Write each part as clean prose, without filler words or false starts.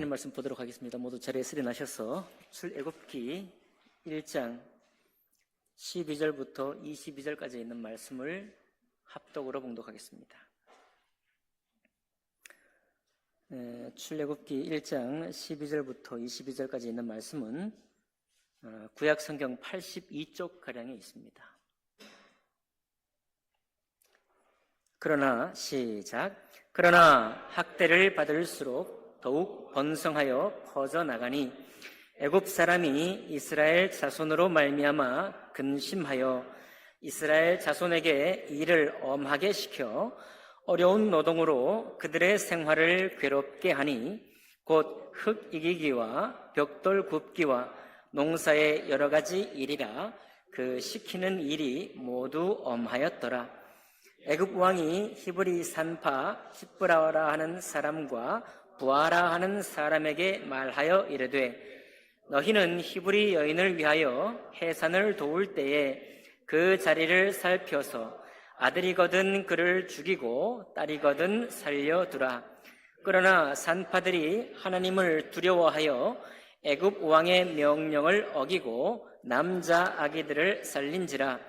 하나님 말씀 보도록 하겠습니다. 모두 자리에 수련하셔서 출애굽기 1장 12절부터 22절까지 있는 말씀을 합독으로 봉독하겠습니다. 출애굽기 1장 12절부터 22절까지 있는 말씀은 구약 성경 82쪽 가량에 있습니다. 그러나 시작. 그러나 학대를 받을수록 더욱 번성하여 퍼져나가니 애굽 사람이 이스라엘 자손으로 말미암아 근심하여 이스라엘 자손에게 일을 엄하게 시켜 어려운 노동으로 그들의 생활을 괴롭게 하니 곧 흙 이기기와 벽돌 굽기와 농사의 여러 가지 일이라 그 시키는 일이 모두 엄하였더라. 애굽 왕이 히브리 산파 십브라라 하는 사람과 부하라 하는 사람에게 말하여 이르되 너희는 히브리 여인을 위하여 해산을 도울 때에 그 자리를 살펴서 아들이거든 그를 죽이고 딸이거든 살려두라. 그러나 산파들이 하나님을 두려워하여 애굽 왕의 명령을 어기고 남자 아기들을 살린지라.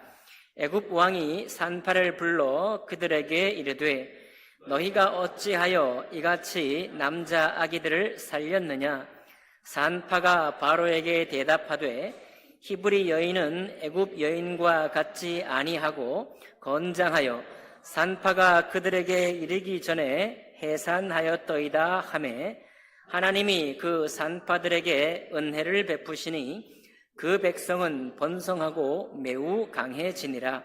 애굽 왕이 산파를 불러 그들에게 이르되 너희가 어찌하여 이같이 남자 아기들을 살렸느냐? 산파가 바로에게 대답하되 히브리 여인은 애굽 여인과 같지 아니하고 건장하여 산파가 그들에게 이르기 전에 해산하였더이다 하매 하나님이 그 산파들에게 은혜를 베푸시니 그 백성은 번성하고 매우 강해지니라.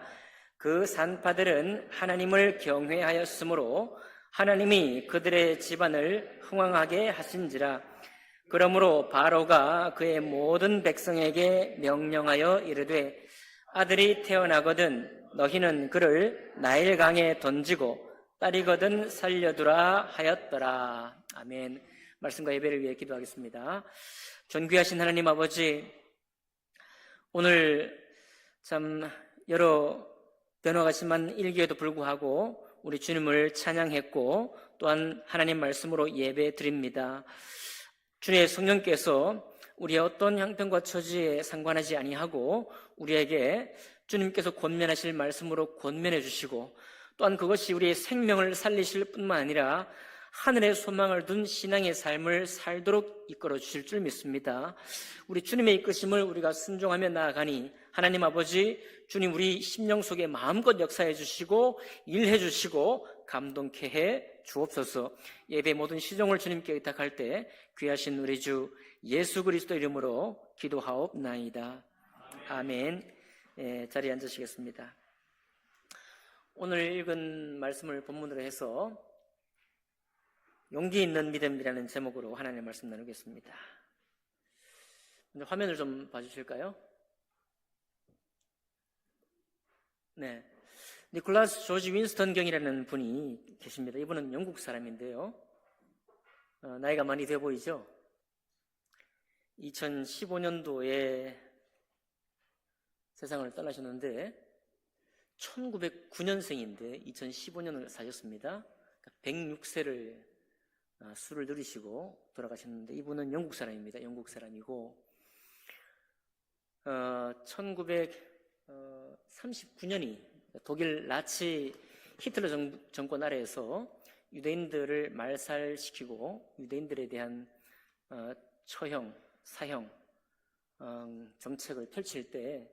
그 산파들은 하나님을 경외하였으므로 하나님이 그들의 집안을 흥왕하게 하신지라. 그러므로 바로가 그의 모든 백성에게 명령하여 이르되 아들이 태어나거든 너희는 그를 나일강에 던지고 딸이거든 살려두라 하였더라. 아멘. 말씀과 예배를 위해 기도하겠습니다. 존귀하신 하나님 아버지, 오늘 참 여러 변화가 심한 일기에도 불구하고 우리 주님을 찬양했고 또한 하나님 말씀으로 예배 드립니다. 주님의 성령께서 우리의 어떤 형편과 처지에 상관하지 아니하고 우리에게 주님께서 권면하실 말씀으로 권면해 주시고 또한 그것이 우리의 생명을 살리실 뿐만 아니라 하늘의 소망을 둔 신앙의 삶을 살도록 이끌어 주실 줄 믿습니다. 우리 주님의 이끄심을 우리가 순종하며 나아가니 하나님 아버지, 주님 우리 심령 속에 마음껏 역사해 주시고 일해 주시고 감동케 해 주옵소서. 예배 모든 시종을 주님께 의탁할 때 귀하신 우리 주 예수 그리스도 이름으로 기도하옵나이다. 아멘. 자리에 앉으시겠습니다. 오늘 읽은 말씀을 본문으로 해서 용기 있는 믿음이라는 제목으로 하나님의 말씀 나누겠습니다. 화면을 좀 봐주실까요? 네, 니콜라스 조지 윈스턴 경이라는 분이 계십니다. 이분은 영국 사람인데요. 나이가 많이 돼 보이죠? 2015년도에 세상을 떠나셨는데 1909년생인데 2015년을 사셨습니다. 106세를 수를 누리시고 돌아가셨는데 이분은 영국 사람입니다. 영국 사람이고 1939년이 독일 나치 히틀러 정권 아래에서 유대인들을 말살시키고 유대인들에 대한 처형, 사형 정책을 펼칠 때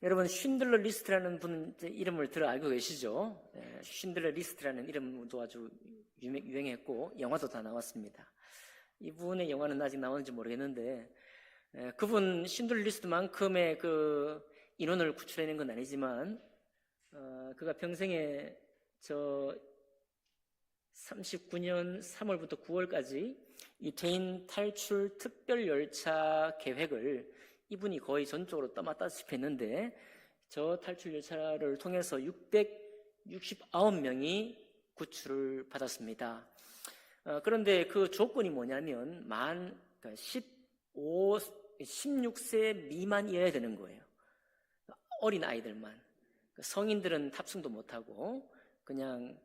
여러분 쉰들러 리스트라는 분 이름을 들어 알고 계시죠? 쉰들러 리스트라는 이름도 아주 유행했고 영화도 다 나왔습니다. 이분의 영화는 아직 나오는지 모르겠는데 그분 쉰들러 리스트만큼의 그 인원을 구출해낸 건 아니지만 그가 평생에 39년 3월부터 9월까지 유태인 탈출 특별열차 계획을 이분이 거의 전적으로 떠맡다시피 했는데 저 탈출 열차를 통해서 669명이 구출을 받았습니다. 그런데 그 조건이 뭐냐면 16세 미만이어야 되는 거예요. 어린 아이들만. 성인들은 탑승도 못하고 그냥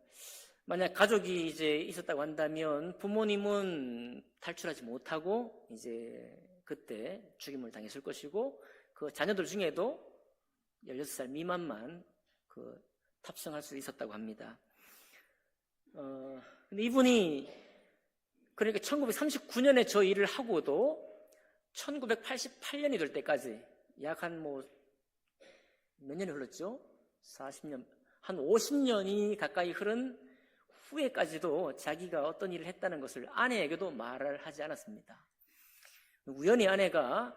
만약 가족이 이제 있었다고 한다면 부모님은 탈출하지 못하고 이제 그때 죽임을 당했을 것이고, 그 자녀들 중에도 16살 미만만 그 탑승할 수 있었다고 합니다. 근데 이분이 그러니까 1939년에 저 일을 하고도 1988년이 될 때까지 약 한 몇 년이 흘렀죠? 40년, 한 50년이 가까이 흐른 후에까지도 자기가 어떤 일을 했다는 것을 아내에게도 말을 하지 않았습니다. 우연히 아내가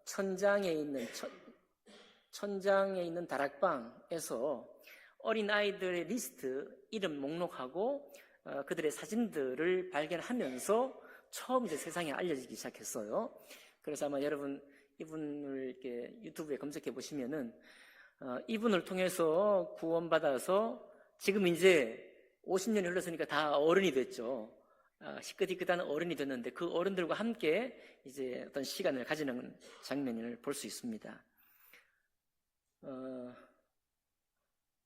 천장에 있는 다락방에서 어린 아이들의 리스트, 이름 목록하고 그들의 사진들을 발견하면서 처음 이제 세상에 알려지기 시작했어요. 그래서 아마 여러분 이분을 이렇게 유튜브에 검색해 보시면은 이분을 통해서 구원받아서 지금 이제 50년이 흘렀으니까 다 어른이 됐죠. 희끗희끗한 어른이 됐는데 그 어른들과 함께 이제 어떤 시간을 가지는 장면을 볼 수 있습니다.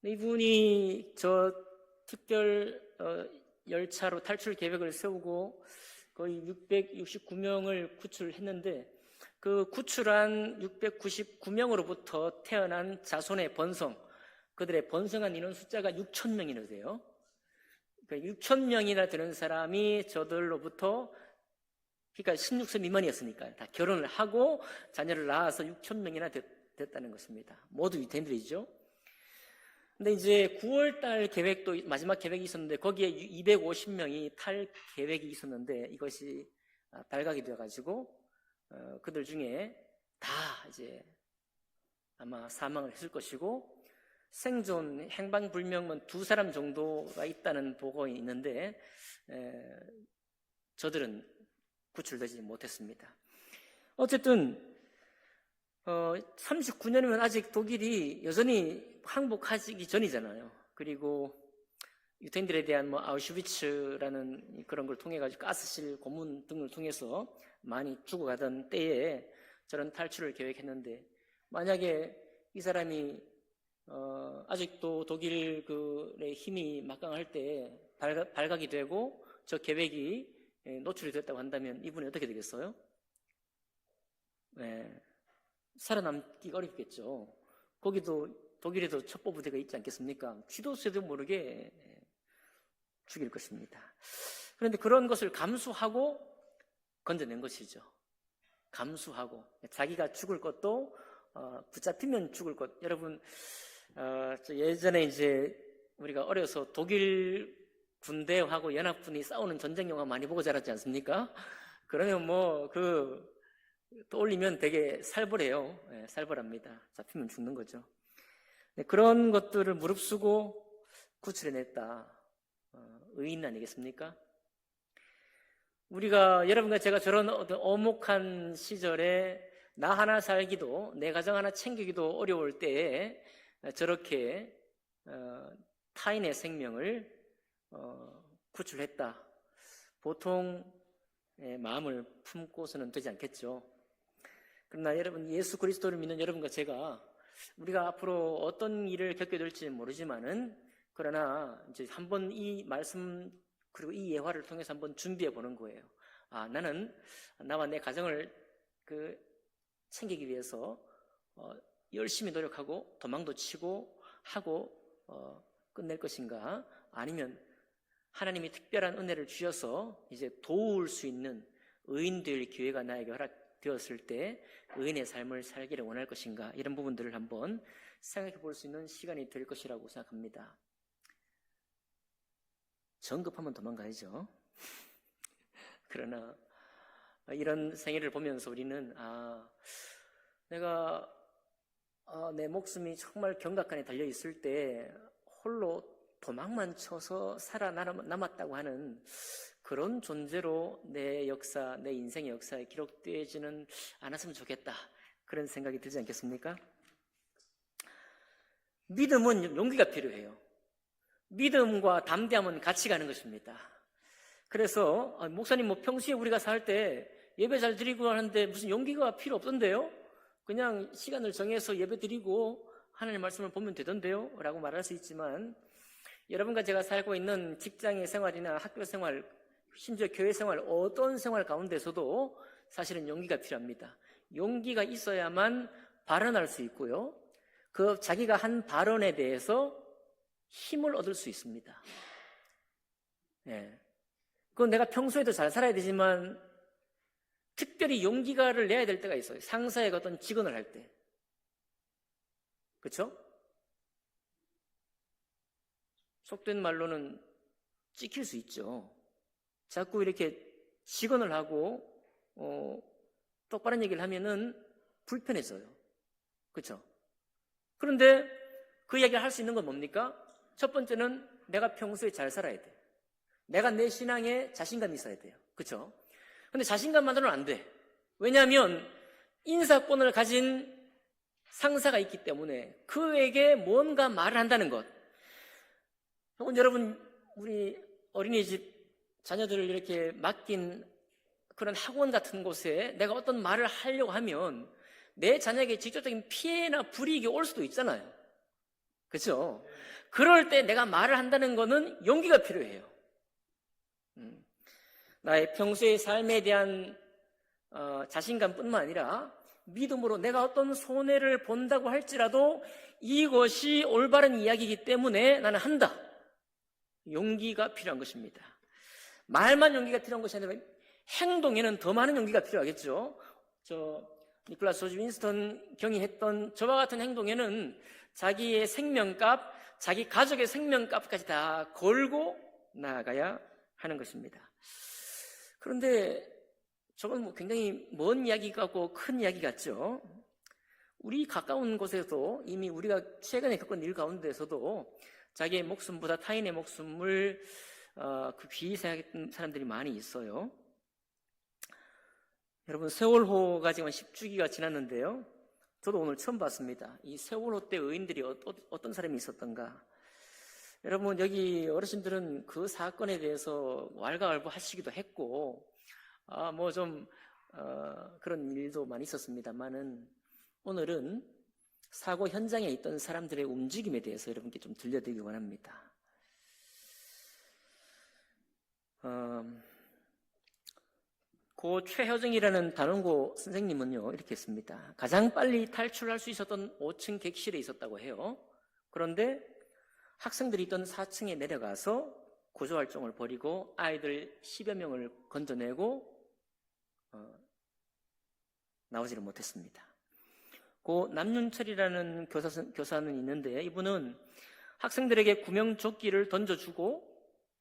이분이 저 특별 열차로 탈출 계획을 세우고 거의 669명을 구출했는데, 그 구출한 699명으로부터 태어난 자손의 번성, 그들의 번성한 인원 숫자가 6,000명이나 돼요. 그러니까 6,000명이나 되는 사람이 저들로부터, 그러니까 16세 미만이었으니까 다 결혼을 하고 자녀를 낳아서 6,000명이나 됐다는 것입니다. 모두 유태인들이죠. 근데 이제 9월달 계획도 마지막 계획이 있었는데 거기에 250명이 탈 계획이 있었는데 이것이 발각이 되어가지고 그들 중에 다 이제 아마 사망을 했을 것이고, 생존 행방불명은 2사람 정도가 있다는 보고가 있는데 저들은 구출되지 못했습니다. 어쨌든 39년이면 아직 독일이 여전히 항복하기 전이잖아요. 그리고 유태인들에 대한 아우슈비츠라는 그런 걸 통해 가지고 가스실 고문 등을 통해서 많이 죽어가던 때에 저런 탈출을 계획했는데, 만약에 이 사람이 아직도 독일의 힘이 막강할 때 발각이 되고 저 계획이 노출이 됐다고 한다면 이분이 어떻게 되겠어요? 살아남기가 어렵겠죠. 거기도 독일에도 첩보부대가 있지 않겠습니까? 쥐도 새도 모르게 죽일 것입니다. 그런데 그런 것을 감수하고 건져낸 것이죠. 감수하고 자기가 죽을 것도 붙잡히면 죽을 것. 여러분 예전에 이제 우리가 어려서 독일 군대하고 연합군이 싸우는 전쟁 영화 많이 보고 자랐지 않습니까? 그러면 떠올리면 되게 살벌해요. 살벌합니다. 잡히면 죽는 거죠. 그런 것들을 무릅쓰고 구출해냈다. 의인 아니겠습니까? 우리가, 여러분과 제가 저런 어떤 엄혹한 시절에 나 하나 살기도, 내 가정 하나 챙기기도 어려울 때에 저렇게 타인의 생명을 구출했다. 보통 마음을 품고서는 되지 않겠죠. 그러나 여러분, 예수 그리스도를 믿는 여러분과 제가 우리가 앞으로 어떤 일을 겪게 될지 모르지만은, 그러나 이제 한번 이 말씀 그리고 이 예화를 통해서 한번 준비해 보는 거예요. 나는 나와 내 가정을 챙기기 위해서 열심히 노력하고 도망도 치고 하고 끝낼 것인가, 아니면 하나님이 특별한 은혜를 주셔서 이제 도울 수 있는 의인 될 기회가 나에게 허락되었을 때 의인의 삶을 살기를 원할 것인가, 이런 부분들을 한번 생각해 볼 수 있는 시간이 될 것이라고 생각합니다. 정급하면 도망가야죠. 그러나 이런 생애를 보면서 우리는 내가 내 목숨이 정말 경각간에 달려있을 때 홀로 도망만 쳐서 살아남았다고 하는 그런 존재로 내 역사, 내 인생의 역사에 기록되지는 않았으면 좋겠다, 그런 생각이 들지 않겠습니까? 믿음은 용기가 필요해요. 믿음과 담대함은 같이 가는 것입니다. 그래서 목사님 평소에 우리가 살 때 예배 잘 드리고 하는데 무슨 용기가 필요 없던데요? 그냥 시간을 정해서 예배 드리고 하나님의 말씀을 보면 되던데요? 라고 말할 수 있지만, 여러분과 제가 살고 있는 직장의 생활이나 학교 생활, 심지어 교회 생활, 어떤 생활 가운데서도 사실은 용기가 필요합니다. 용기가 있어야만 발언할 수 있고요. 그 자기가 한 발언에 대해서 힘을 얻을 수 있습니다. 예. 그건 내가 평소에도 잘 살아야 되지만 특별히 용기가를 내야 될 때가 있어요. 상사에게 어떤 직언을 할 때. 그렇죠? 속된 말로는 찍힐 수 있죠. 자꾸 이렇게 직언을 하고 똑바른 얘기를 하면은 불편해져요. 그렇죠? 그런데 그 이야기를 할 수 있는 건 뭡니까? 첫 번째는 내가 평소에 잘 살아야 돼. 내가 내 신앙에 자신감이 있어야 돼요. 그렇죠? 근데 자신감만으로는 안 돼. 왜냐하면 인사권을 가진 상사가 있기 때문에 그에게 뭔가 말을 한다는 것. 혹은 여러분, 우리 어린이집 자녀들을 이렇게 맡긴 그런 학원 같은 곳에 내가 어떤 말을 하려고 하면 내 자녀에게 직접적인 피해나 불이익이 올 수도 있잖아요. 그렇죠? 그럴 때 내가 말을 한다는 거는 용기가 필요해요. 나의 평소의 삶에 대한 자신감뿐만 아니라 믿음으로 내가 어떤 손해를 본다고 할지라도 이것이 올바른 이야기이기 때문에 나는 한다. 용기가 필요한 것입니다. 말만 용기가 필요한 것이 아니라 행동에는 더 많은 용기가 필요하겠죠. 니콜라스 조지 윈스턴 경이 했던 저와 같은 행동에는 자기의 생명값, 자기 가족의 생명값까지 다 걸고 나아가야 하는 것입니다. 그런데 저건 굉장히 먼 이야기 같고 큰 이야기 같죠. 우리 가까운 곳에도 이미 우리가 최근에 겪은 일 가운데서도 자기의 목숨보다 타인의 목숨을 그 귀히 생각했던 사람들이 많이 있어요. 여러분, 세월호가 지금 10주기가 지났는데요. 저도 오늘 처음 봤습니다. 이 세월호 때 의인들이 어떤 사람이 있었던가. 여러분, 여기 어르신들은 그 사건에 대해서 왈가왈부하시기도 했고, 그런 일도 많이 있었습니다만은 오늘은 사고 현장에 있던 사람들의 움직임에 대해서 여러분께 좀 들려드리기 원합니다. 고 최효정이라는 단원고 선생님은요, 이렇게 했습니다. 가장 빨리 탈출할 수 있었던 5층 객실에 있었다고 해요. 그런데 학생들이 있던 4층에 내려가서 구조활동을 벌이고 아이들 10여 명을 건져내고 나오지를 못했습니다. 고 남윤철이라는 교사는 있는데 이분은 학생들에게 구명조끼를 던져주고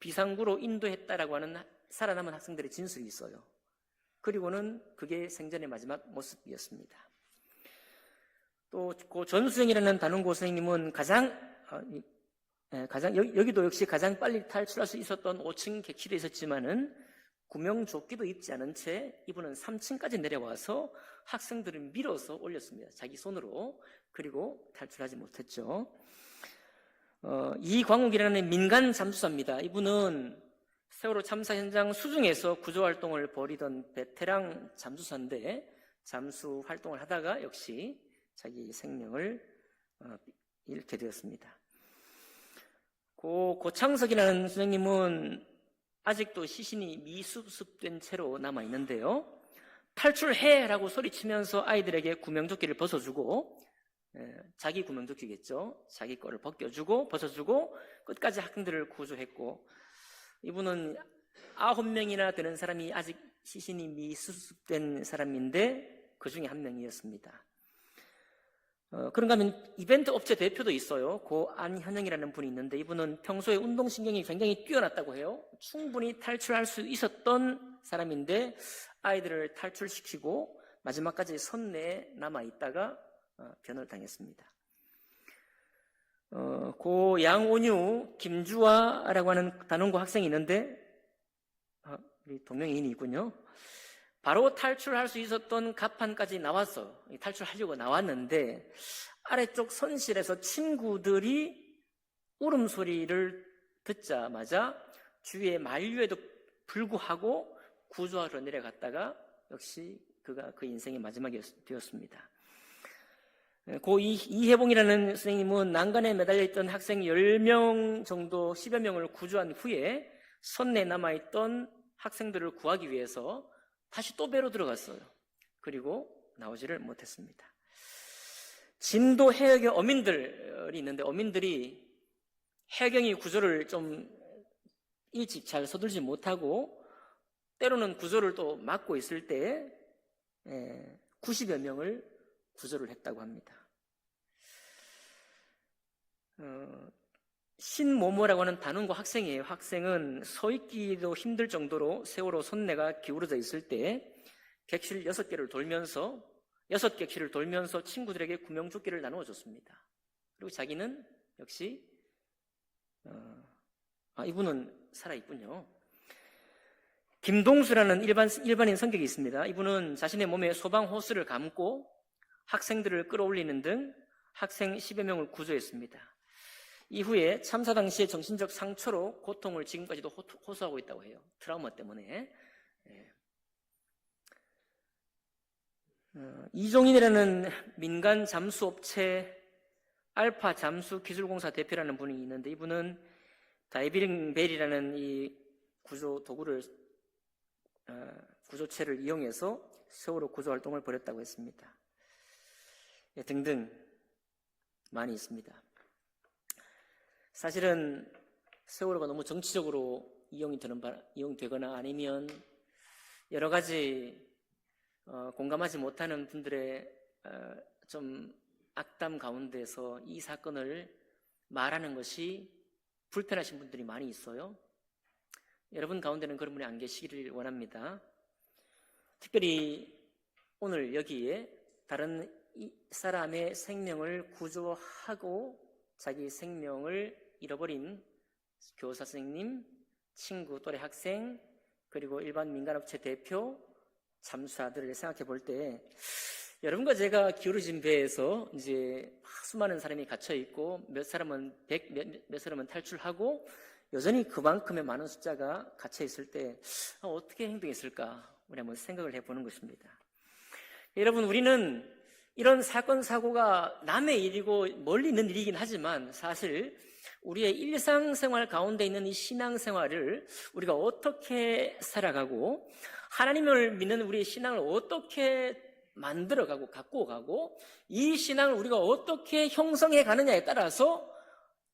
비상구로 인도했다라고 하는 살아남은 학생들의 진술이 있어요. 그리고는 그게 생전의 마지막 모습이었습니다. 또 고 전수영이라는 단원고 선생님은 여기도 역시 가장 빨리 탈출할 수 있었던 5층 객실에 있었지만은 구명조끼도 입지 않은 채 이분은 3층까지 내려와서 학생들을 밀어서 올렸습니다. 자기 손으로. 그리고 탈출하지 못했죠. 이광욱이라는 민간 잠수사입니다. 이분은 세월호 참사 현장 수중에서 구조활동을 벌이던 베테랑 잠수사인데 잠수 활동을 하다가 역시 자기 생명을 잃게 되었습니다. 고창석이라는 선생님은 아직도 시신이 미수습된 채로 남아있는데요. 탈출해라고 소리치면서 아이들에게 구명조끼를 벗어주고 자기 구명조끼겠죠. 자기 거를 벗겨주고 벗어주고 끝까지 학생들을 구조했고 이분은 9명이나 되는 사람이 아직 시신이 미수습된 사람인데 그 중에 한 명이었습니다. 그런가 하면 이벤트 업체 대표도 있어요. 고 안현영이라는 분이 있는데 이분은 평소에 운동신경이 굉장히 뛰어났다고 해요. 충분히 탈출할 수 있었던 사람인데 아이들을 탈출시키고 마지막까지 선내에 남아있다가 변호를 당했습니다. 고 양온유, 김주아라고 하는 단원고 학생이 있는데 우리 동명이인이 있군요. 바로 탈출할 수 있었던 갑판까지 나왔어. 탈출하려고 나왔는데 아래쪽 선실에서 친구들이 울음소리를 듣자마자 주위의 만류에도 불구하고 구조하러 내려갔다가 역시 그가 그 인생의 마지막이 되었습니다. 고 이혜봉이라는 선생님은 난간에 매달려 있던 학생 10명 정도, 10여 명을 구조한 후에 선내에 남아있던 학생들을 구하기 위해서 다시 또 배로 들어갔어요. 그리고 나오지를 못했습니다. 진도 해역의 어민들이 있는데, 어민들이 해경이 구조를 좀 일찍 잘 서둘지 못하고 때로는 구조를 또 막고 있을 때 90여 명을 구조를 했다고 합니다. 신모모라고 하는 단원고 학생이에요. 학생은 서 있기도 힘들 정도로 세월호 선내가 기울어져 있을 때 객실 6객실을 돌면서 친구들에게 구명조끼를 나누어 줬습니다. 그리고 자기는 역시 이분은 살아있군요. 김동수라는 일반인 성격이 있습니다. 이분은 자신의 몸에 소방 호스를 감고 학생들을 끌어올리는 등 학생 10여 명을 구조했습니다. 이후에 참사 당시의 정신적 상처로 고통을 지금까지도 호소하고 있다고 해요. 트라우마 때문에. 이종인이라는 민간 잠수업체 알파 잠수 기술공사 대표라는 분이 있는데, 이분은 다이빙 벨이라는 이 구조 도구를 구조체를 이용해서 세월호 구조 활동을 벌였다고 했습니다. 등등 많이 있습니다. 사실은 세월호가 너무 정치적으로 이용되거나 아니면 여러 가지 공감하지 못하는 분들의 좀 악담 가운데서 이 사건을 말하는 것이 불편하신 분들이 많이 있어요. 여러분 가운데는 그런 분이 안 계시기를 원합니다. 특별히 오늘 여기에 다른 사람의 생명을 구조하고 자기 생명을 잃어버린 교사 선생님, 친구, 또래 학생, 그리고 일반 민간업체 대표, 잠수사들을 생각해 볼 때 여러분과 제가 기울어진 배에서 이제 수많은 사람이 갇혀 있고 몇 사람은 몇 사람은 탈출하고 여전히 그만큼의 많은 숫자가 갇혀 있을 때 어떻게 행동했을까 우리 한번 생각을 해보는 것입니다. 여러분, 우리는 이런 사건 사고가 남의 일이고 멀리 있는 일이긴 하지만 사실 우리의 일상생활 가운데 있는 이 신앙생활을 우리가 어떻게 살아가고 하나님을 믿는 우리의 신앙을 어떻게 만들어가고 갖고 가고 이 신앙을 우리가 어떻게 형성해 가느냐에 따라서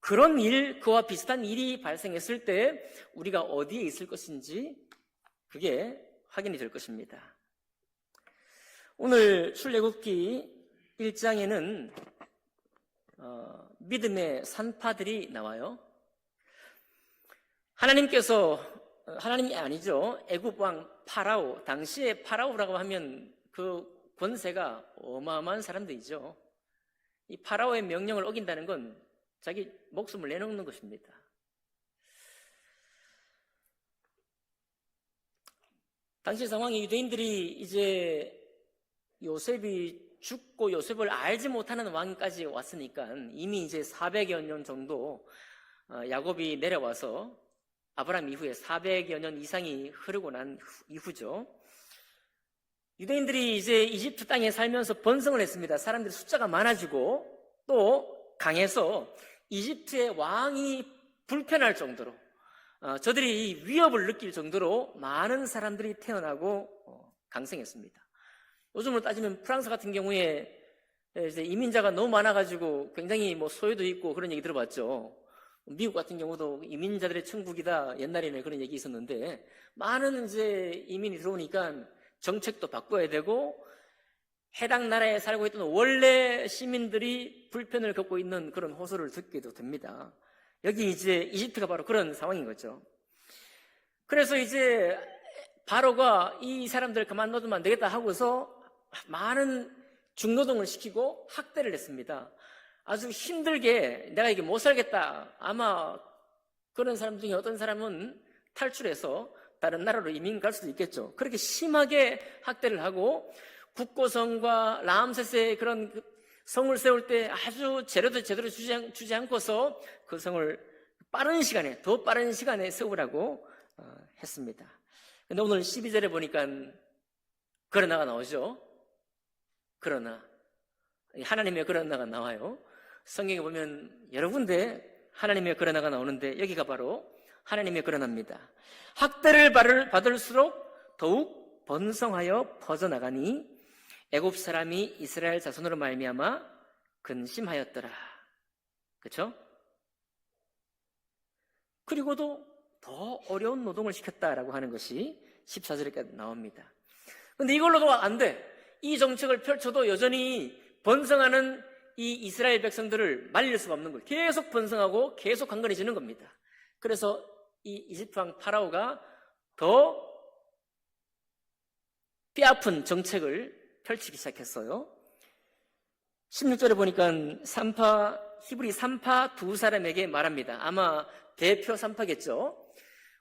그런 일, 그와 비슷한 일이 발생했을 때 우리가 어디에 있을 것인지 그게 확인이 될 것입니다. 오늘 출애굽기 1장에는 믿음의 산파들이 나와요. 하나님이 아니죠. 애굽 왕 파라오, 당시에 파라오라고 하면 그 권세가 어마어마한 사람들이죠. 이 파라오의 명령을 어긴다는 건 자기 목숨을 내놓는 것입니다. 당시 상황에 유대인들이 이제 요셉이 죽고 요셉을 알지 못하는 왕까지 왔으니까 이미 이제 400여 년 정도 야곱이 내려와서 아브라함 이후에 400여 년 이상이 흐르고 난 이후죠. 유대인들이 이제 이집트 땅에 살면서 번성을 했습니다. 사람들이 숫자가 많아지고 또 강해서 이집트의 왕이 불편할 정도로 저들이 위협을 느낄 정도로 많은 사람들이 태어나고 강성했습니다. 요즘으로 따지면 프랑스 같은 경우에 이제 이민자가 너무 많아가지고 굉장히 소요도 있고 그런 얘기 들어봤죠. 미국 같은 경우도 이민자들의 천국이다. 옛날에는 그런 얘기 있었는데 많은 이제 이민이 들어오니까 정책도 바꿔야 되고 해당 나라에 살고 있던 원래 시민들이 불편을 겪고 있는 그런 호소를 듣게도 됩니다. 여기 이제 이집트가 바로 그런 상황인 거죠. 그래서 이제 바로가 이 사람들 그만둬두면 안 되겠다 하고서 많은 중노동을 시키고 학대를 했습니다. 아주 힘들게 내가 이게 못 살겠다. 아마 그런 사람 중에 어떤 사람은 탈출해서 다른 나라로 이민 갈 수도 있겠죠. 그렇게 심하게 학대를 하고 국고성과 라암세스의 그런 성을 세울 때 아주 재료도 제대로 주지 않고서 그 성을 더 빠른 시간에 세우라고 했습니다. 근데 오늘 12절에 보니까 그러나가 나오죠. 그러나 하나님의 그러나가 나와요. 성경에 보면 여러 군데 하나님의 그러나가 나오는데 여기가 바로 하나님의 그러나입니다. 학대를 받을수록 더욱 번성하여 퍼져나가니 애굽 사람이 이스라엘 자손으로 말미암아 근심하였더라. 그렇죠? 그리고도 더 어려운 노동을 시켰다라고 하는 것이 14절에 나옵니다. 그런데 이걸로도 안 돼. 이 정책을 펼쳐도 여전히 번성하는 이 이스라엘 백성들을 말릴 수가 없는 거예요. 계속 번성하고 계속 강건해지는 겁니다. 그래서 이 이집트 왕 파라오가 더 뼈아픈 정책을 펼치기 시작했어요. 16절에 보니까 히브리 산파 두 사람에게 말합니다. 아마 대표 산파겠죠.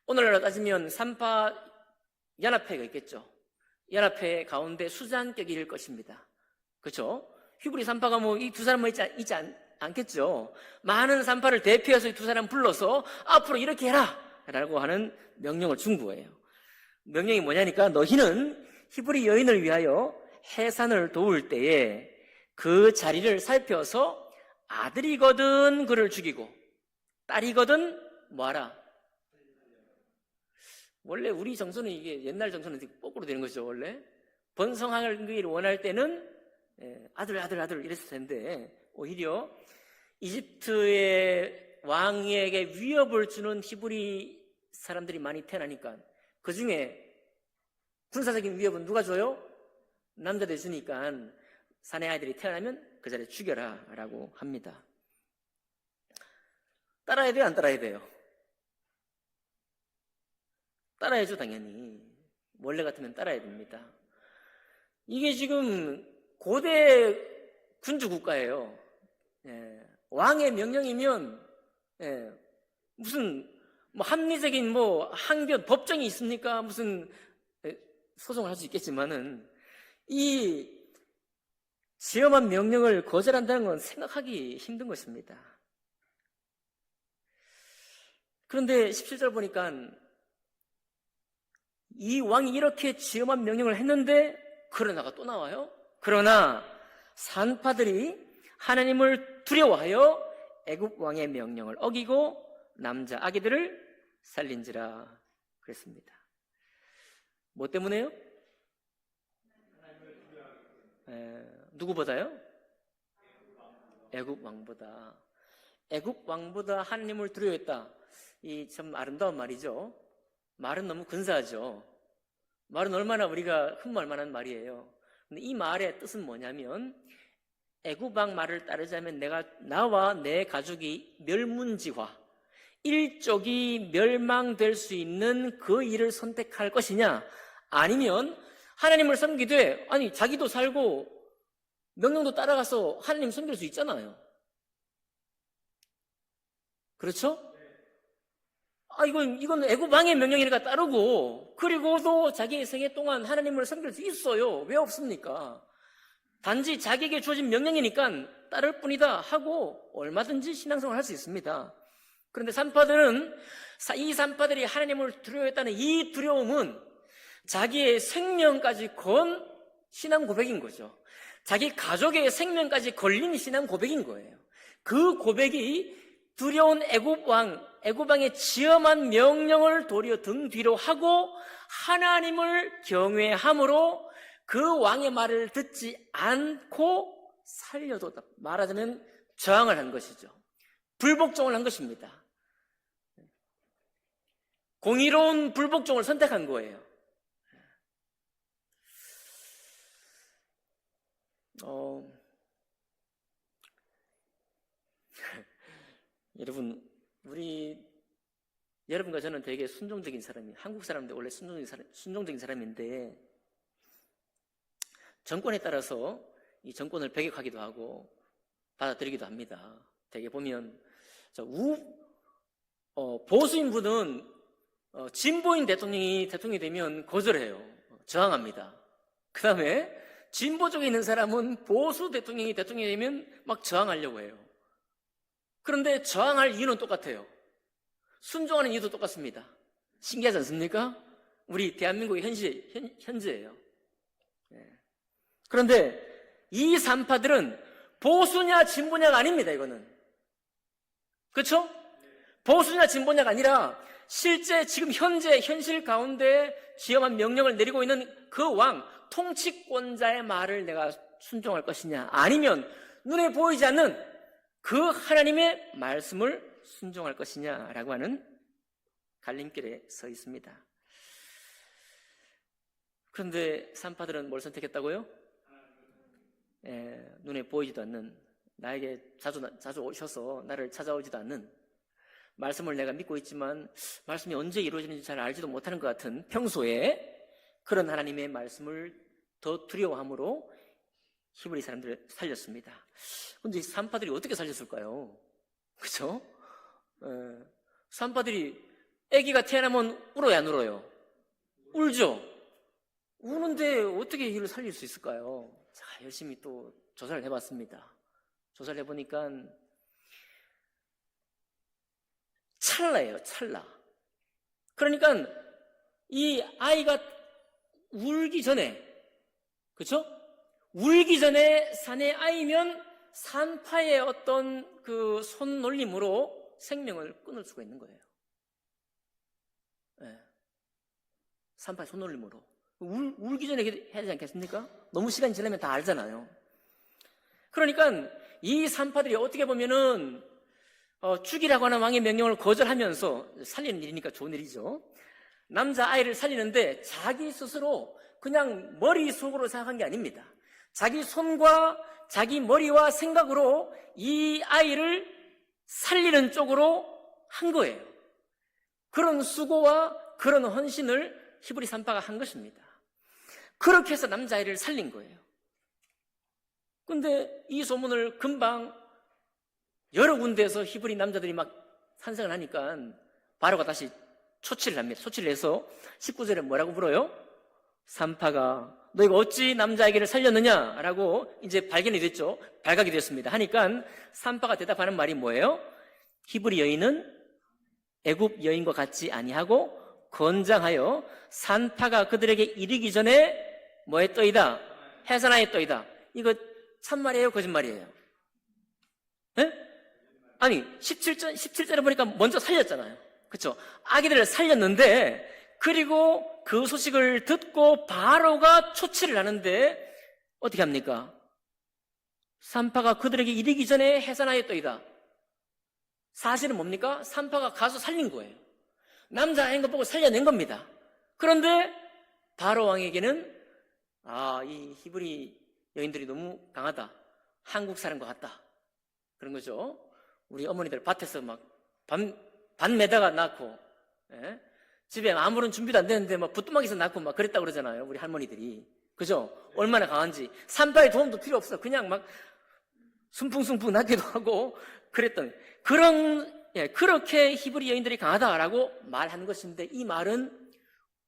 오늘날로 따지면 산파 연합회가 있겠죠. 연합회 가운데 수장격일 것입니다. 그렇죠? 히브리 산파가 뭐 이 두 사람만 있지 않겠죠. 많은 산파를 대표해서 이 두 사람 불러서 앞으로 이렇게 해라 라고 하는 명령을 준 거예요. 명령이 뭐냐니까 너희는 히브리 여인을 위하여 해산을 도울 때에 그 자리를 살펴서 아들이거든 그를 죽이고 딸이거든 뭐하라. 원래 우리 정서는 이게 옛날 정서는 거꾸로 되는 거죠. 원래 번성하기를 원할 때는 아들 이랬을 텐데 오히려 이집트의 왕에게 위협을 주는 히브리 사람들이 많이 태어나니까 그 중에 군사적인 위협은 누가 줘요? 남자들이 주니까 사내 아이들이 태어나면 그 자리에 죽여라 라고 합니다. 따라야 돼요? 안 따라야 돼요? 따라야죠, 당연히. 원래 같으면 따라야 됩니다. 이게 지금 고대 군주 국가예요. 왕의 명령이면 무슨 뭐 합리적인 뭐 항변 법정이 있습니까? 무슨 소송을 할 수 있겠지만은 이 지엄한 명령을 거절한다는 건 생각하기 힘든 것입니다. 그런데 17절 보니까 이 왕이 이렇게 지엄한 명령을 했는데 그러나가 또 나와요. 그러나 산파들이 하나님을 두려워하여 애굽 왕의 명령을 어기고 남자 아기들을 살린지라 그랬습니다. 뭐 때문에요? 누구보다요? 애굽 왕보다. 애굽 왕보다 하나님을 두려워했다. 이 참 아름다운 말이죠. 말은 너무 근사하죠. 말은 얼마나 우리가 흠모할 만한 말이에요. 근데 이 말의 뜻은 뭐냐면 애굽 왕 말을 따르자면 나와 내 가족이 멸문지화, 일족이 멸망될 수 있는 그 일을 선택할 것이냐, 아니면 하나님을 섬기되 아니 자기도 살고 명령도 따라가서 하나님 섬길 수 있잖아요. 그렇죠? 이건 애굽 왕의 명령이니까 따르고, 그리고도 자기의 생애 동안 하나님을 섬길 수 있어요. 왜 없습니까? 단지 자기에게 주어진 명령이니까 따를 뿐이다 하고 얼마든지 신앙생활을 할 수 있습니다. 그런데 이 산파들이 하나님을 두려워했다는 이 두려움은 자기의 생명까지 건 신앙 고백인 거죠. 자기 가족의 생명까지 걸린 신앙 고백인 거예요. 그 고백이 두려운 애굽 왕의 지엄한 명령을 도리어 등 뒤로 하고 하나님을 경외함으로 그 왕의 말을 듣지 않고 살려뒀다. 말하자면 저항을 한 것이죠. 불복종을 한 것입니다. 공의로운 불복종을 선택한 거예요. 여러분, 여러분과 저는 되게 순종적인 사람이에요. 한국 사람들 원래 순종적인 사람인데 정권에 따라서 이 정권을 배격하기도 하고 받아들이기도 합니다. 되게 보면 보수인 분은 진보인 대통령이 되면 거절해요. 저항합니다. 그 다음에 진보 쪽에 있는 사람은 보수 대통령이 되면 막 저항하려고 해요. 그런데 저항할 이유는 똑같아요. 순종하는 이유도 똑같습니다. 신기하지 않습니까? 우리 대한민국의 현재예요. 그런데 이 산파들은 보수냐 진보냐가 아닙니다. 이거는. 그렇죠? 보수냐 진보냐가 아니라 실제 지금 현재 현실 가운데 지엄한 명령을 내리고 있는 그 왕, 통치권자의 말을 내가 순종할 것이냐, 아니면 눈에 보이지 않는 그 하나님의 말씀을 순종할 것이냐라고 하는 갈림길에 서 있습니다. 그런데 산파들은 뭘 선택했다고요? 눈에 보이지도 않는, 나에게 자주 오셔서 나를 찾아오지도 않는, 말씀을 내가 믿고 있지만 말씀이 언제 이루어지는지 잘 알지도 못하는 것 같은 평소에 그런 하나님의 말씀을 더 두려워함으로 히브리 사람들을 살렸습니다. 그런데 이 산파들이 어떻게 살렸을까요? 그렇죠? 산파들이 아기가 태어나면 울어야 안 울어요? 울죠? 우는데 어떻게 이를 살릴 수 있을까요? 자, 열심히 또 조사를 해봤습니다. 조사를 해보니까 찰나예요, 찰나. 그러니까 이 아이가 울기 전에, 그렇죠? 울기 전에 산의 아이면 산파의 어떤 그 손놀림으로 생명을 끊을 수가 있는 거예요. 산파의 손놀림으로. 울기 전에 해야 되지 않겠습니까? 너무 시간이 지나면 다 알잖아요. 그러니까 이 산파들이 어떻게 보면은 죽이라고 하는 왕의 명령을 거절하면서, 살리는 일이니까 좋은 일이죠. 남자아이를 살리는데 자기 스스로 그냥 머릿속으로 생각한 게 아닙니다. 자기 손과 자기 머리와 생각으로 이 아이를 살리는 쪽으로 한 거예요. 그런 수고와 그런 헌신을 히브리 산파가 한 것입니다. 그렇게 해서 남자아이를 살린 거예요. 근데 이 소문을 금방 여러 군데에서 히브리 남자들이 막 산성을 하니까 바로가 다시 초치를 합니다. 초치를 해서 19절에 뭐라고 물어요? 산파가 너희가 어찌 남자아이를 살렸느냐라고 이제 발견이 됐죠. 발각이 됐습니다. 하니까 산파가 대답하는 말이 뭐예요? 히브리 여인은 애굽 여인과 같지 아니하고 건장하여 산파가 그들에게 이르기 전에 뭐 했더이다? 해산하였더이다. 이거 참말이에요, 거짓말이에요? 네? 아니 17절에 보니까 먼저 살렸잖아요. 그렇죠? 아기들을 살렸는데, 그리고 그 소식을 듣고 바로가 초치를 하는데 어떻게 합니까? 산파가 그들에게 이르기 전에 해산하였더이다. 사실은 뭡니까? 산파가 가서 살린 거예요. 남자아이인 거 보고 살려낸 겁니다. 그런데 바로 왕에게는 이 히브리 여인들이 너무 강하다, 한국 사람과 같다, 그런 거죠. 우리 어머니들 밭에서 막 반 매다가 낳고, 집에 아무런 준비도 안 되는데 막 부뚜막에서 낳고 막 그랬다고 그러잖아요, 우리 할머니들이. 그죠? 얼마나 강한지. 산파의 도움도 필요 없어. 그냥 막 순풍순풍 낳기도 하고 그랬던, 그렇게 히브리 여인들이 강하다라고 말하는 것인데, 이 말은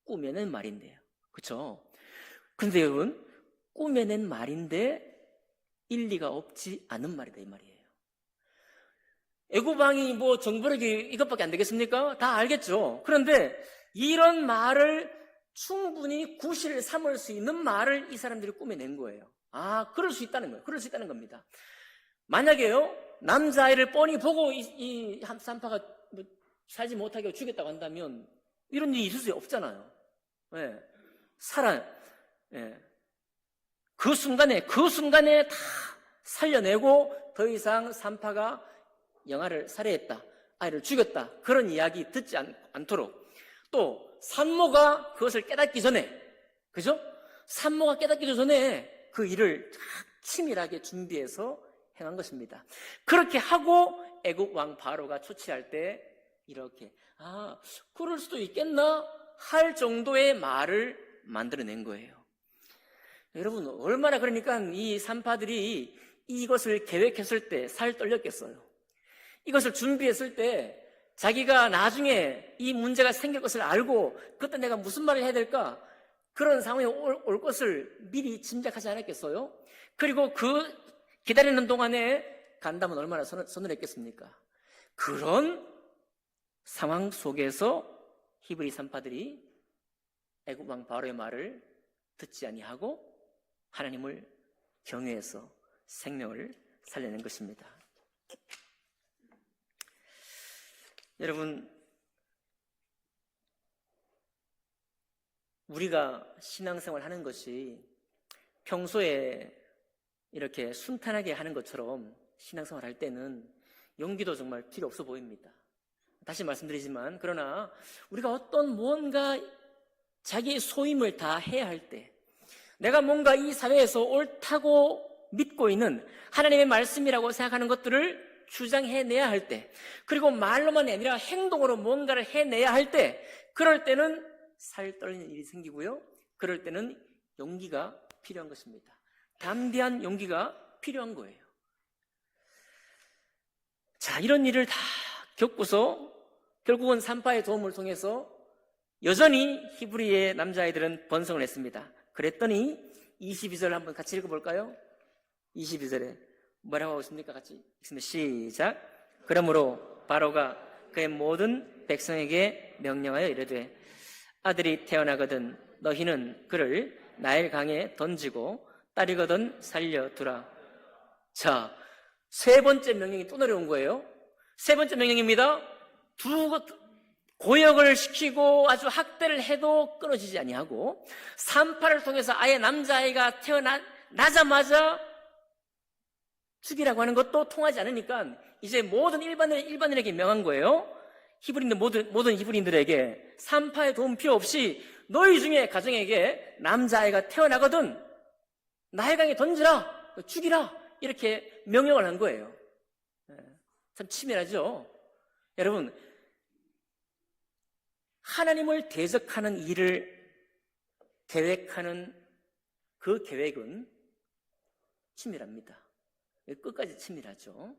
꾸며낸 말인데요. 그렇죠? 근데 여러분, 꾸며낸 말인데 일리가 없지 않은 말이다, 이 말이에요. 애굽 왕이 뭐 정부력이 이것밖에 안 되겠습니까? 다 알겠죠. 그런데 이런 말을 충분히 구실을 삼을 수 있는 말을 이 사람들이 꾸며낸 거예요. 그럴 수 있다는 거예요. 그럴 수 있다는 겁니다. 만약에요, 남자아이를 뻔히 보고 이 산파가 뭐 살지 못하게 죽였다고 한다면 이런 일이 있을 수 없잖아요. 그 순간에 다 살려내고 더 이상 산파가 영아를 살해했다, 아이를 죽였다, 그런 이야기 듣지 않도록, 또 산모가 그것을 깨닫기 전에, 그죠? 산모가 깨닫기도 전에 그 일을 치밀하게 준비해서 행한 것입니다. 그렇게 하고 애굽 왕 바로가 초치할 때 이렇게 그럴 수도 있겠나 할 정도의 말을 만들어낸 거예요. 여러분, 얼마나 그러니까 이 산파들이 이것을 계획했을 때 살 떨렸겠어요. 이것을 준비했을 때 자기가 나중에 이 문제가 생길 것을 알고 그때 내가 무슨 말을 해야 될까, 그런 상황이 올 것을 미리 짐작하지 않았겠어요? 그리고 그 기다리는 동안에 간다면 얼마나 서늘했겠습니까? 그런 상황 속에서 히브리 산파들이 애굽 왕 바로의 말을 듣지 아니하고 하나님을 경외해서 생명을 살려낸 것입니다. 여러분, 우리가 신앙생활 하는 것이 평소에 이렇게 순탄하게 하는 것처럼 신앙생활 할 때는 용기도 정말 필요 없어 보입니다. 다시 말씀드리지만, 그러나 우리가 어떤 무언가 자기의 소임을 다 해야 할 때, 내가 뭔가 이 사회에서 옳다고 믿고 있는 하나님의 말씀이라고 생각하는 것들을 주장해내야 할 때, 그리고 말로만이 아니라 행동으로 뭔가를 해내야 할 때, 그럴 때는 살 떨리는 일이 생기고요, 그럴 때는 용기가 필요한 것입니다. 담대한 용기가 필요한 거예요. 자, 이런 일을 다 겪고서 결국은 산파의 도움을 통해서 여전히 히브리의 남자아이들은 번성을 했습니다. 그랬더니 22절 한번 같이 읽어볼까요? 22절에 뭐라고 하고 있습니까? 같이 읽습니다. 시작. 그러므로 바로가 그의 모든 백성에게 명령하여 이르되 아들이 태어나거든 너희는 그를 나일 강에 던지고 딸이거든 살려두라. 자, 세 번째 명령이 또 내려온 거예요. 세 번째 명령입니다. 고역을 시키고 아주 학대를 해도 끊어지지 아니하고 산파를 통해서 아예 남자아이가 태어나자마자 죽이라고 하는 것도 통하지 않으니까 이제 모든 일반인에게 명한 거예요. 모든 히브리인들에게 산파의 도움 필요 없이 너희 중에 가정에게 남자아이가 태어나거든 나일강에 던지라, 죽이라, 이렇게 명령을 한 거예요. 참 치밀하죠? 여러분, 하나님을 대적하는 일을 계획하는 그 계획은 치밀합니다. 끝까지 치밀하죠.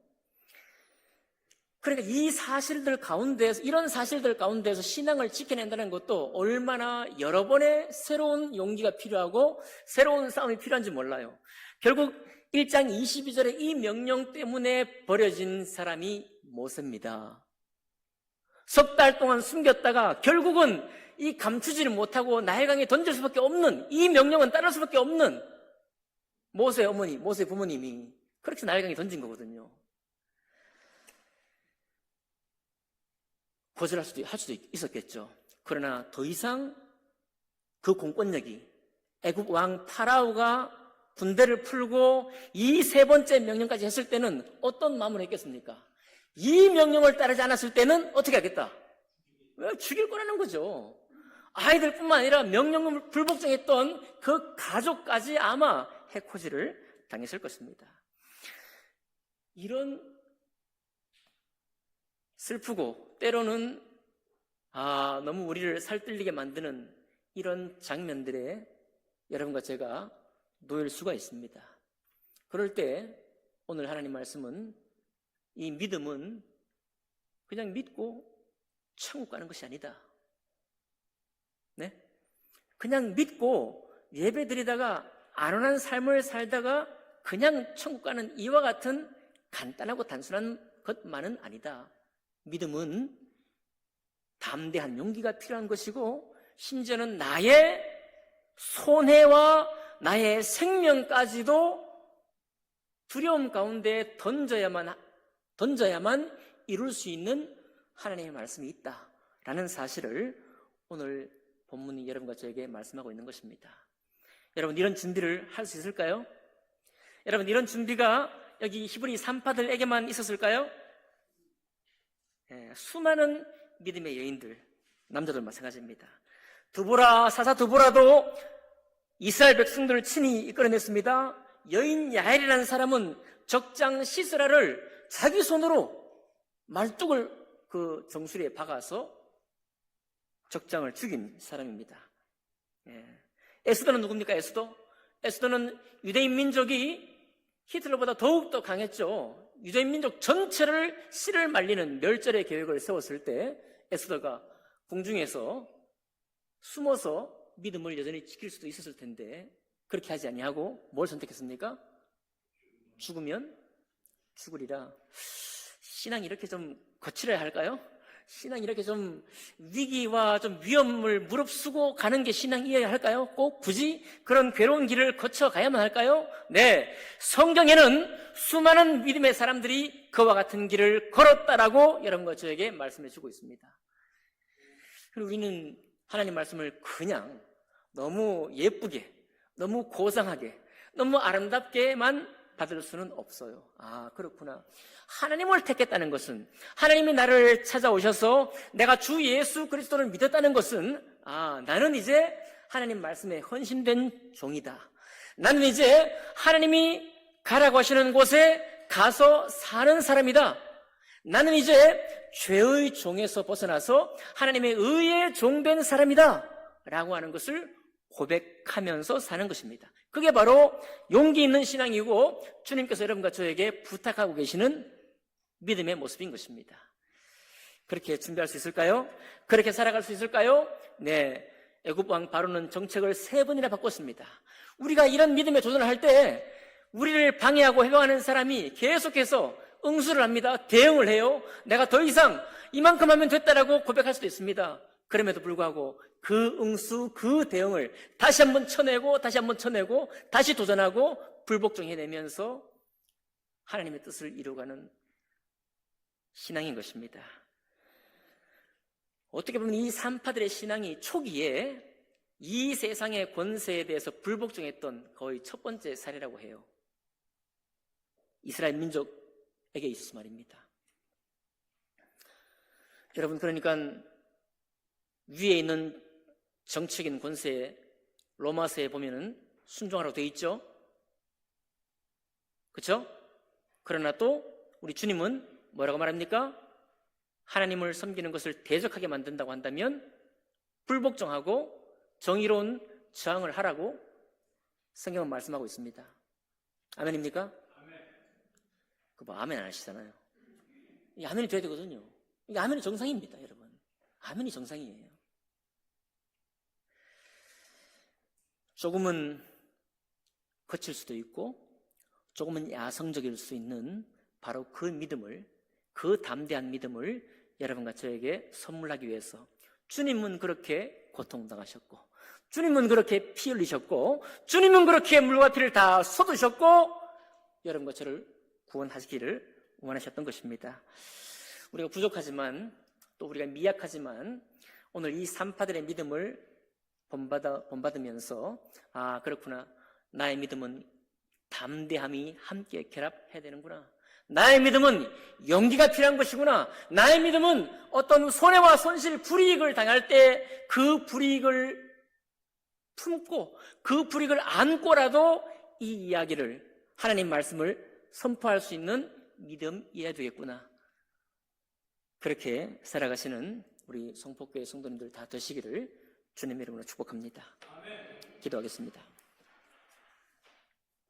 그러니까 이 사실들 가운데에서, 이런 사실들 가운데에서 신앙을 지켜낸다는 것도 얼마나 여러 번의 새로운 용기가 필요하고 새로운 싸움이 필요한지 몰라요. 결국 1장 22절에 이 명령 때문에 버려진 사람이 모세입니다. 석 달 동안 숨겼다가 결국은 이 감추지를 못하고 나일강에 던질 수밖에 없는, 이 명령은 따를 수밖에 없는 모세의 어머니, 모세의 부모님이 그렇게 나일강에 던진 거거든요. 거절할 수도 있었겠죠. 그러나 더 이상 그 공권력이 애굽 왕 파라오가 군대를 풀고 이 세 번째 명령까지 했을 때는 어떤 마음을 했겠습니까? 이 명령을 따르지 않았을 때는 어떻게 하겠다? 죽일 거라는 거죠. 아이들뿐만 아니라 명령을 불복종했던 그 가족까지 아마 해코지를 당했을 것입니다. 이런 슬프고 때로는 너무 우리를 살뜰리게 만드는 이런 장면들에 여러분과 제가 놓일 수가 있습니다. 그럴 때 오늘 하나님 말씀은 이 믿음은 그냥 믿고 천국 가는 것이 아니다. 네? 그냥 믿고 예배 드리다가 안온한 삶을 살다가 그냥 천국 가는 이와 같은 간단하고 단순한 것만은 아니다. 믿음은 담대한 용기가 필요한 것이고 심지어는 나의 손해와 나의 생명까지도 두려움 가운데 던져야만 이룰 수 있는 하나님의 말씀이 있다라는 사실을 오늘 본문이 여러분과 저에게 말씀하고 있는 것입니다. 여러분, 이런 준비를 할 수 있을까요? 여러분, 이런 준비가 여기 히브리 산파들에게만 있었을까요? 수많은 믿음의 여인들, 남자들 마찬가지입니다. 사사 두보라도 이스라엘 백성들을 친히 이끌어냈습니다. 여인 야엘이라는 사람은 적장 시스라를 자기 손으로 말뚝을 그 정수리에 박아서 적장을 죽인 사람입니다. 에스더는 누굽니까? 에스더는 유대인 민족이 히틀러보다 더욱더 강했죠. 유대인 민족 전체를 씨를 말리는 멸절의 계획을 세웠을 때 에스더가 궁중에서 숨어서 믿음을 여전히 지킬 수도 있었을 텐데 그렇게 하지 아니하고 뭘 선택했습니까? 죽으면 죽으리라. 신앙이 이렇게 좀 거칠어야 할까요? 신앙이 이렇게 좀 위기와 좀 위험을 무릅쓰고 가는 게 신앙이어야 할까요? 꼭 굳이 그런 괴로운 길을 거쳐 가야만 할까요? 네, 성경에는 수많은 믿음의 사람들이 그와 같은 길을 걸었다라고 여러분과 저에게 말씀해 주고 있습니다. 그리고 우리는 하나님 말씀을 그냥 너무 예쁘게, 너무 고상하게, 너무 아름답게만 받을 수는 없어요. 아, 그렇구나. 하나님을 택했다는 것은, 하나님이 나를 찾아오셔서 내가 주 예수 그리스도를 믿었다는 것은, 아, 나는 이제 하나님 말씀에 헌신된 종이다. 나는 이제 하나님이 가라고 하시는 곳에 가서 사는 사람이다. 나는 이제 죄의 종에서 벗어나서 하나님의 의의 종된 사람이다. 라고 하는 것을 고백하면서 사는 것입니다. 그게 바로 용기 있는 신앙이고 주님께서 여러분과 저에게 부탁하고 계시는 믿음의 모습인 것입니다. 그렇게 준비할 수 있을까요? 그렇게 살아갈 수 있을까요? 네, 애굽 왕 바로는 정책을 3번이나 바꿨습니다. 우리가 이런 믿음에 도전을 할 때 우리를 방해하고 해방하는 사람이 계속해서 응수를 합니다. 대응을 해요. 내가 더 이상 이만큼 하면 됐다라고 고백할 수도 있습니다. 그럼에도 불구하고 그 응수, 그 대응을 다시 한번 쳐내고 다시 한번 쳐내고 다시 도전하고 불복종해내면서 하나님의 뜻을 이루어가는 신앙인 것입니다. 어떻게 보면 이 산파들의 신앙이 초기에 이 세상의 권세에 대해서 불복종했던 거의 첫 번째 사례라고 해요. 이스라엘 민족에게 있어서 말입니다. 여러분, 그러니까 위에 있는 정치적인 권세에 로마서에 보면은 순종하라고 되어 있죠. 그렇죠? 그러나 또 우리 주님은 뭐라고 말합니까? 하나님을 섬기는 것을 대적하게 만든다고 한다면 불복종하고 정의로운 저항을 하라고 성경은 말씀하고 있습니다. 아멘입니까? 그 뭐 아멘 안 하시잖아요. 이 아멘이 돼야 되거든요. 이게 아멘이 정상입니다, 여러분. 아멘이 정상이에요. 조금은 거칠 수도 있고 조금은 야성적일 수 있는 바로 그 믿음을, 그 담대한 믿음을 여러분과 저에게 선물하기 위해서 주님은 그렇게 고통당하셨고 주님은 그렇게 피 흘리셨고 주님은 그렇게 물과 피를 다 쏟으셨고 여러분과 저를 구원하시기를 원하셨던 것입니다. 우리가 부족하지만 또 우리가 미약하지만 오늘 이 산파들의 믿음을 본받으면서 아, 그렇구나. 나의 믿음은 담대함이 함께 결합해야 되는구나. 나의 믿음은 용기가 필요한 것이구나. 나의 믿음은 어떤 손해와 손실, 불이익을 당할 때 그 불이익을 품고 그 불이익을 안고라도 이 이야기를, 하나님 말씀을 선포할 수 있는 믿음이어야 되겠구나. 그렇게 살아가시는 우리 성폭교회 성도님들 다 되시기를 주님의 이름으로 축복합니다. 기도하겠습니다.